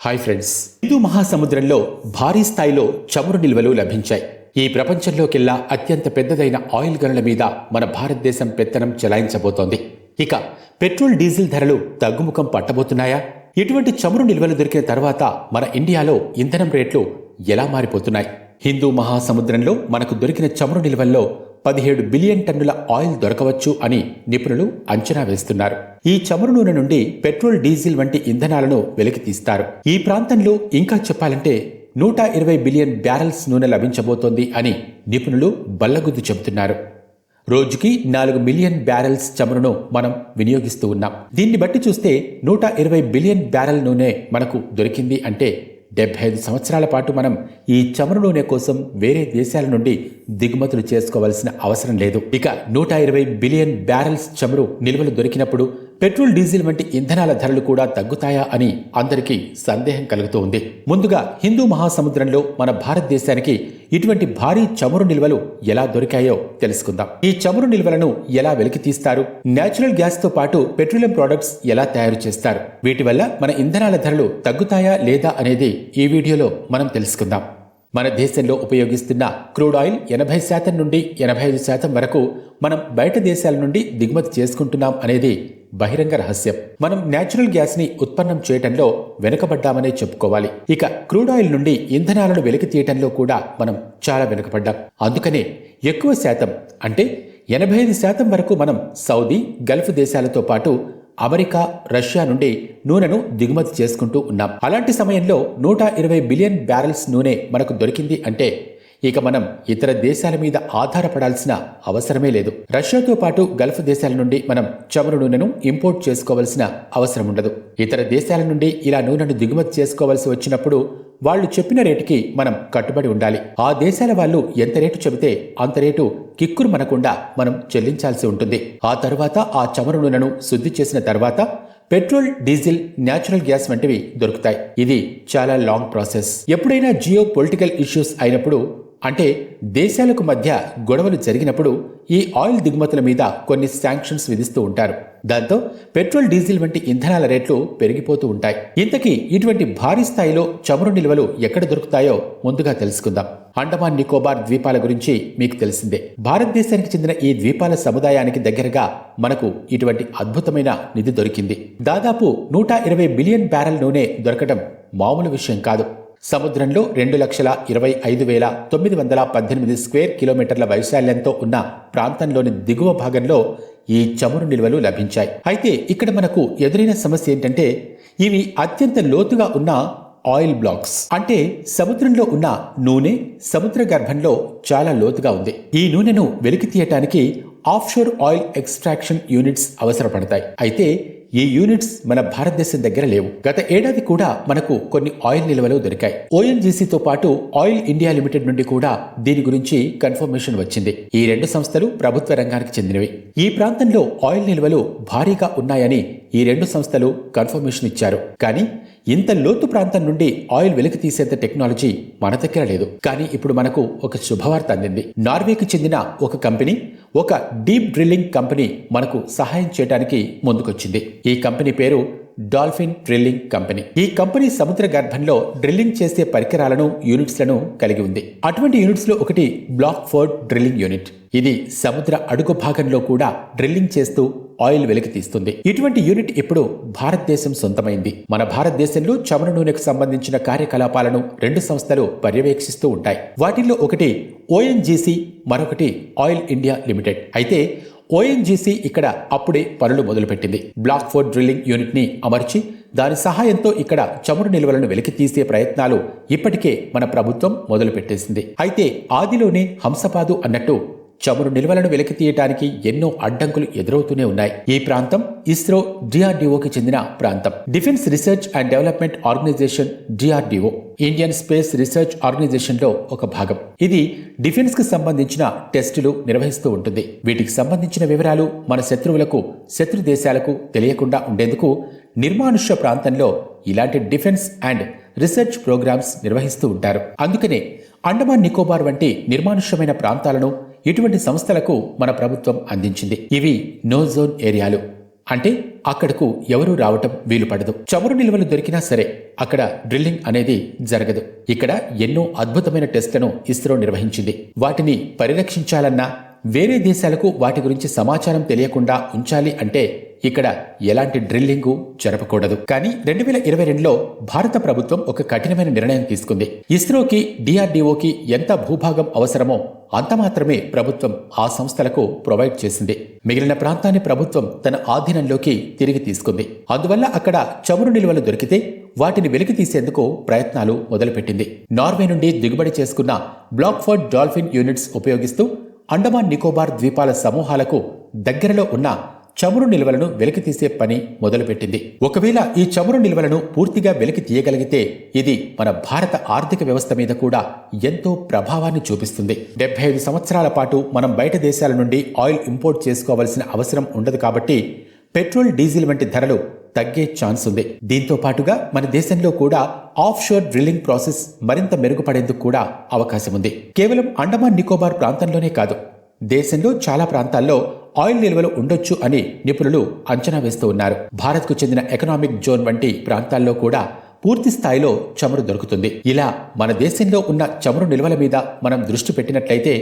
Hi friends, Hindu మహాసముద్రంలో భారీ స్థాయిలో చమురు నిల్వలు లభించాయి. ఈ ప్రపంచంలోకెల్లా అత్యంత పెద్దదైన ఆయిల్ గనుల మీద మన భారతదేశం పెత్తనం చెలాయించబోతోంది. ఇక పెట్రోల్ డీజిల్ ధరలు తగ్గుముఖం పట్టబోతున్నాయా? ఇటువంటి చమురు నిల్వలు దొరికిన తర్వాత మన ఇండియాలో ఇంధనం రేట్లు ఎలా మారిపోతున్నాయి? హిందూ మహాసముద్రంలో మనకు దొరికిన చమురు నిల్వల్లో 17 బిలియన్ టన్నుల ఆయిల్ దొరకవచ్చు అని నిపుణులు అంచనా వేస్తున్నారు. ఈ చమురు నూనె నుండి పెట్రోల్, డీజిల్ వంటి ఇంధనాలను వెలికితీస్తారు. ఈ ప్రాంతంలో ఇంకా చెప్పాలంటే 120 బిలియన్ బ్యారెల్స్ నూనె లభించబోతోంది అని నిపుణులు బల్లగుద్దు చెబుతున్నారు. రోజుకి 4 మిలియన్ బ్యారెల్స్ చమురును మనం వినియోగిస్తూ ఉన్నాం. దీన్ని బట్టి చూస్తే 120 బిలియన్ బ్యారెల్ నూనె మనకు దొరికింది అంటే 75 సంవత్సరాల పాటు మనం ఈ చమురు నూనె కోసం వేరే దేశాల నుండి దిగుమతులు చేసుకోవాల్సిన అవసరం లేదు. ఇక 120 బిలియన్ బ్యారెల్స్ చమురు నిల్వలు దొరికినప్పుడు పెట్రోల్, డీజిల్ వంటి ఇంధనాల ధరలు కూడా తగ్గుతాయా అని అందరికీ సందేహం కలుగుతూ ఉంది. ముందుగా హిందూ మహాసముద్రంలో మన భారతదేశానికి ఇటువంటి భారీ చమురు నిల్వలు ఎలా దొరికాయో తెలుసుకుందాం. ఈ చమురు నిల్వలను ఎలా వెలికి తీస్తారు? నేచురల్ గ్యాస్ తో పాటు పెట్రోలియం ప్రొడక్ట్స్ ఎలా తయారు చేస్తారు? వీటి వల్ల మన ఇంధనాల ధరలు తగ్గుతాయా లేదా అనేది ఈ వీడియోలో మనం తెలుసుకుందాం. మన దేశంలో ఉపయోగిస్తున్న క్రూడ్ ఆయిల్ 80% నుండి 85% వరకు మనం బయట దేశాల నుండి దిగుమతి చేసుకుంటున్నాం అనేది బహిరంగ రహస్యం. మనం నేచురల్ గ్యాస్ ని ఉత్పన్నం చేయటంలో వెనుకబడ్డామనే చెప్పుకోవాలి. ఇక క్రూడ్ ఆయిల్ నుండి ఇంధనాలను వెలికి తీయటంలో కూడా మనం చాలా వెనుకబడ్డాం. అందుకనే ఎక్కువ శాతం అంటే 85% వరకు మనం సౌదీ, గల్ఫ్ దేశాలతో పాటు అమెరికా, రష్యా నుండి నూనెను దిగుమతి చేసుకుంటూ ఉన్నాం. అలాంటి సమయంలో 120 బిలియన్ బ్యారెల్స్ నూనె మనకు దొరికింది అంటే ఇక మనం ఇతర దేశాల మీద ఆధారపడాల్సిన అవసరమే లేదు. రష్యాతో పాటు గల్ఫ్ దేశాల నుండి మనం చమురు నూనెను ఇంపోర్ట్ చేసుకోవాల్సిన అవసరం ఉండదు. ఇతర దేశాల నుండి ఇలా నూనెను దిగుమతి చేసుకోవాల్సి వచ్చినప్పుడు వాళ్ళు చెప్పిన రేటుకి మనం కట్టుబడి ఉండాలి. ఆ దేశాల వాళ్ళు ఎంత రేటు చెబితే అంత రేటు కిక్కురు మనకుండా మనం చెల్లించాల్సి ఉంటుంది. ఆ తర్వాత ఆ చమురు నూనెను శుద్ధి చేసిన తర్వాత పెట్రోల్, డీజిల్, న్యాచురల్ గ్యాస్ వంటివి దొరుకుతాయి. ఇది చాలా లాంగ్ ప్రాసెస్. ఎప్పుడైనా జియో పొలిటికల్ ఇష్యూస్ అయినప్పుడు, అంటే దేశాలకు మధ్య గొడవలు జరిగినప్పుడు ఈ ఆయిల్ దిగుమతుల మీద కొన్ని శాంక్షన్స్ విధిస్తూ ఉంటారు. దాంతో పెట్రోల్, డీజిల్ వంటి ఇంధనాల రేట్లు పెరిగిపోతూ ఉంటాయి. ఇంతకీ ఇటువంటి భారీ స్థాయిలో చమురు నిల్వలు ఎక్కడ దొరుకుతాయో ముందుగా తెలుసుకుందాం. అండమాన్ నికోబార్ ద్వీపాల గురించి మీకు తెలిసిందే. భారతదేశానికి చెందిన ఈ ద్వీపాల సముదాయానికి దగ్గరగా మనకు ఇటువంటి అద్భుతమైన నిధి దొరికింది. దాదాపు 120 బిలియన్ బ్యారెల్ నూనె దొరకడం మామూలు విషయం కాదు. సముద్రంలో 2,25,918 స్క్వేర్ కిలోమీటర్ల వైశాల్యంతో ఉన్న ప్రాంతంలోని దిగువ భాగంలో ఈ చమురు నిల్వలు లభించాయి. అయితే ఇక్కడ మనకు ఎదురైన సమస్య ఏంటంటే ఇవి అత్యంత లోతుగా ఉన్న ఆయిల్ బ్లాక్స్. అంటే సముద్రంలో ఉన్న నూనె సముద్ర గర్భంలో చాలా లోతుగా ఉంది. ఈ నూనెను వెలికి తీయటానికి ఆఫ్షోర్ ఆయిల్ ఎక్స్ట్రాక్షన్ యూనిట్స్ అవసరపడతాయి. అయితే ఈ యూనిట్స్ మన భారతదేశం దగ్గర లేవు. గత ఏడాది కూడా మనకు కొన్ని ఆయిల్ నిల్వలు దొరికాయి. ఓఎన్జీసీతో పాటు ఆయిల్ ఇండియా లిమిటెడ్ నుండి కూడా దీని గురించి కన్ఫర్మేషన్ వచ్చింది. ఈ రెండు సంస్థలు ప్రభుత్వ రంగానికి చెందినవి. ఈ ప్రాంతంలో ఆయిల్ నిల్వలు భారీగా ఉన్నాయని ఈ రెండు సంస్థలు కన్ఫర్మేషన్ ఇచ్చారు. కానీ ఇంత లోతు ప్రాంతం నుండి ఆయిల్ వెలికి తీసేంత టెక్నాలజీ మన దగ్గర లేదు. కానీ ఇప్పుడు మనకు ఒక శుభవార్త అందింది. నార్వేకి చెందిన ఒక కంపెనీ, ఒక డీప్ డ్రిల్లింగ్ కంపెనీ మనకు సహాయం చేయడానికి ముందుకొచ్చింది. ఈ కంపెనీ పేరు డాల్ఫిన్ డ్రిల్లింగ్ కంపెనీ. ఈ కంపెనీ సముద్ర గర్భంలో డ్రిల్లింగ్ చేసే పరికరాలను, యూనిట్స్లను కలిగి ఉంది. అటువంటి యూనిట్స్ లో ఒకటి బ్లాక్ ఫోర్డ్ డ్రిల్లింగ్ యూనిట్. ఇది సముద్ర అడుగు భాగంలో కూడా డ్రిల్లింగ్ చేస్తూ ఆయిల్ వెలికి తీస్తుంది. ఇటువంటి యూనిట్ ఇప్పుడు భారతదేశం సొంతమైంది. మన భారతదేశంలో చమురు నూనెకు సంబంధించిన కార్యకలాపాలను రెండు సంస్థలు పర్యవేక్షిస్తూ ఉంటాయి. వాటిల్లో ఒకటి ఓఎన్జీసీ, మరొకటి ఆయిల్ ఇండియా లిమిటెడ్. అయితే ఓఎన్జీసీ ఇక్కడ అప్పుడే పనులు మొదలుపెట్టింది. బ్లాక్ ఫోర్డ్ డ్రిల్లింగ్ యూనిట్ ని అమర్చి దాని సహాయంతో ఇక్కడ చమురు నిల్వలను వెలికి తీసే ప్రయత్నాలు ఇప్పటికే మన ప్రభుత్వం మొదలుపెట్టేసింది. అయితే ఆదిలోనే హంసపాదు అన్నట్టు చమురు నిల్వలను వెలికి తీయటానికి ఎన్నో అడ్డంకులు ఎదురవుతూనే ఉన్నాయి. ఈ ప్రాంతం ఇస్రో, డిఆర్డీఓకి చెందిన ప్రాంతం. Defence research and development organisation DRDO Indian space research organisation లో ఒక భాగం. ఇది డిఫెన్స్ కి సంబంధించిన టెస్టులు నిర్వహిస్తూ ఉంటుంది. వీటికి సంబంధించిన వివరాలు మన శత్రు దేశాలకు తెలియకుండా ఉండేందుకు నిర్మానుష్య ప్రాంతంలో ఇలాంటి డిఫెన్స్ అండ్ రీసెర్చ్ ప్రోగ్రామ్స్ నిర్వహిస్తూ ఉంటారు. అందుకనే అండమాన్ నికోబార్ వంటి నిర్మానుష్యమైన ప్రాంతాలను ఇటువంటి సంస్థలకు మన ప్రభుత్వం అందించింది. ఇవి నో జోన్ ఏరియాలు. అంటే అక్కడకు ఎవరూ రావటం వీలు పడదు. చమురు నిల్వలు దొరికినా సరే అక్కడ డ్రిల్లింగ్ అనేది జరగదు. ఇక్కడ ఎన్నో అద్భుతమైన టెస్టులను ఇస్రో నిర్వహించింది. వాటిని పరిరక్షించాలన్నా, వేరే దేశాలకు వాటి గురించి సమాచారం తెలియకుండా ఉంచాలి అంటే ఇక్కడ ఎలాంటి డ్రిల్లింగు జరపకూడదు. కానీ 2022లో భారత ప్రభుత్వం ఒక కఠినమైన నిర్ణయం తీసుకుంది. ఇస్రోకి, డిఆర్డీఓకి ఎంత భూభాగం అవసరమో అంత మాత్రమే ప్రభుత్వం ఆ సంస్థలకు ప్రొవైడ్ చేసింది. మిగిలిన ప్రాంతాన్ని ప్రభుత్వం తన ఆధీనంలోకి తిరిగి తీసుకుంది. అందువల్ల అక్కడ చమురు నిల్వలు దొరికితే వాటిని వెలికి తీసేందుకు ప్రయత్నాలు మొదలుపెట్టింది. నార్వే నుండి దిగుబడి చేసుకున్న బ్లాక్ఫోర్డ్ డాల్ఫిన్ యూనిట్స్ ఉపయోగిస్తూ అండమాన్ నికోబార్ ద్వీపాల సమూహాలకు దగ్గరలో ఉన్న చమురు నిల్వలను వెలికితీసే పని మొదలుపెట్టింది. ఒకవేళ ఈ చమురు నిల్వలను పూర్తిగా వెలికి తీయగలిగితే ఇది మన భారత ఆర్థిక వ్యవస్థ మీద కూడా ఎంతో ప్రభావాన్ని చూపిస్తుంది. 75 సంవత్సరాల పాటు మనం బయట దేశాల నుండి ఆయిల్ ఇంపోర్ట్ చేసుకోవాల్సిన అవసరం ఉండదు. కాబట్టి పెట్రోల్, డీజిల్ వంటి ధరలు తగ్గే ఛాన్స్ ఉంది. దీంతో పాటుగా మన దేశంలో కూడా ఆఫ్ షోర్ డ్రిల్లింగ్ ప్రాసెస్ మరింత మెరుగుపడేందుకు కూడా అవకాశం ఉంది. కేవలం అండమాన్ నికోబార్ ప్రాంతంలోనే కాదు, దేశంలో చాలా ప్రాంతాల్లో ఆయిల్ నిల్వలు ఉండొచ్చు అని నిపుణులు అంచనా వేస్తూ ఉన్నారు. భారత్కు చెందిన ఎకనామిక్ జోన్ వంటి ప్రాంతాల్లో కూడా పూర్తి స్థాయిలో చమురు దొరుకుతుంది. ఇలా మన దేశంలో ఉన్న చమురు నిల్వల మీద మనం దృష్టి పెట్టినట్లయితే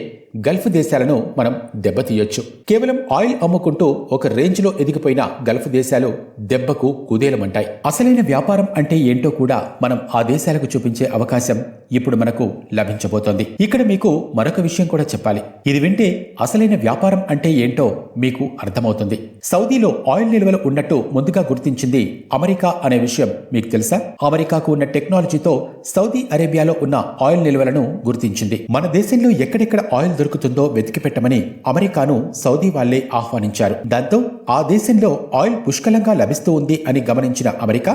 గల్ఫ్ దేశాలను మనం దెబ్బతీయొచ్చు. కేవలం ఆయిల్ అమ్ముకుంటూ ఒక రేంజ్లో ఎదిగిపోయిన గల్ఫ్ దేశాలు దెబ్బకు కుదేలమంటాయి. అసలైన వ్యాపారం అంటే ఏంటో కూడా మనం ఆ దేశాలకు చూపించే అవకాశం ఇప్పుడు మనకు లభించబోతోంది. ఇక్కడ మీకు మరొక విషయం కూడా చెప్పాలి. ఇది వింటే అసలైన వ్యాపారం అంటే ఏంటో మీకు అర్థమవుతుంది. సౌదీలో ఆయిల్ నిల్వలు ఉన్నట్టు ముందుగా గుర్తించింది అమెరికా అనే విషయం మీకు తెలుసా? అమెరికాకు ఉన్న టెక్నాలజీతో సౌదీ అరేబియాలో ఉన్న ఆయిల్ నిల్వలను గుర్తించింది. మన దేశంలో ఎక్కడెక్కడ ఆయిల్ దొరుకుతుందో వెతికి పెట్టమని అమెరికాను సౌదీ వాళ్లే ఆహ్వానించారు. దాంతో ఆ దేశంలో ఆయిల్ పుష్కలంగా లభిస్తూ ఉంది అని గమనించిన అమెరికా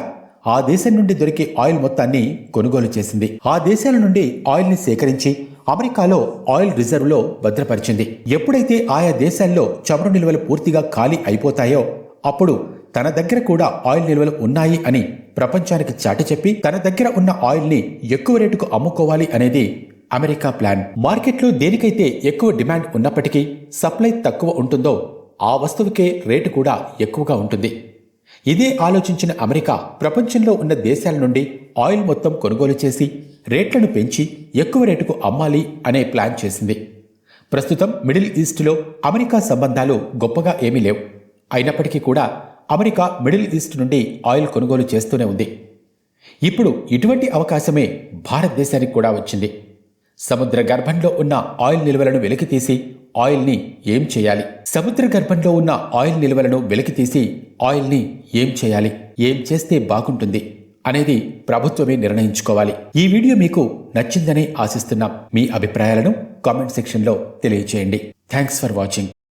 ఆ దేశం నుండి దొరికే ఆయిల్ మొత్తాన్ని కొనుగోలు చేసింది. ఆ దేశాల నుండి ఆయిల్ ని సేకరించి అమెరికాలో ఆయిల్ రిజర్వ్ లో భద్రపరిచింది. ఎప్పుడైతే ఆయా దేశాల్లో చమురు నిల్వలు పూర్తిగా ఖాళీ అయిపోతాయో అప్పుడు తన దగ్గర కూడా ఆయిల్ నిల్వలు ఉన్నాయి అని ప్రపంచానికి చాటి చెప్పి తన దగ్గర ఉన్న ఆయిల్ ని ఎక్కువ రేటుకు అమ్ముకోవాలి అనేది అమెరికా ప్లాన్. మార్కెట్లో దేనికైతే ఎక్కువ డిమాండ్ ఉన్నప్పటికీ సప్లై తక్కువ ఉంటుందో ఆ వస్తువుకే రేటు కూడా ఎక్కువగా ఉంటుంది. ఇదే ఆలోచించిన అమెరికా ప్రపంచంలో ఉన్న దేశాల నుండి ఆయిల్ మొత్తం కొనుగోలు చేసి రేట్లను పెంచి ఎక్కువ రేటుకు అమ్మాలి అనే ప్లాన్ చేసింది. ప్రస్తుతం మిడిల్ ఈస్ట్లో అమెరికా సంబంధాలు గొప్పగా ఏమీ లేవు. అయినప్పటికీ కూడా అమెరికా మిడిల్ ఈస్ట్ నుండి ఆయిల్ కొనుగోలు చేస్తూనే ఉంది. ఇప్పుడు ఇటువంటి అవకాశమే భారతదేశానికి కూడా వచ్చింది. సముద్ర గర్భంలో ఉన్న ఆయిల్ నిల్వలను వెలికితీసి ఆయిల్ని ఏం చేయాలి? సముద్ర గర్భంలో ఉన్న ఆయిల్ నిల్వలను వెలికితీసి ఆయిల్ని ఏం చేయాలి? ఏం చేస్తే బాగుంటుంది అనేది ప్రభుత్వమే నిర్ణయించుకోవాలి. ఈ వీడియో మీకు నచ్చిందని ఆశిస్తున్నాం. మీ అభిప్రాయాలను కామెంట్ సెక్షన్లో తెలియజేయండి. Thanks for watching.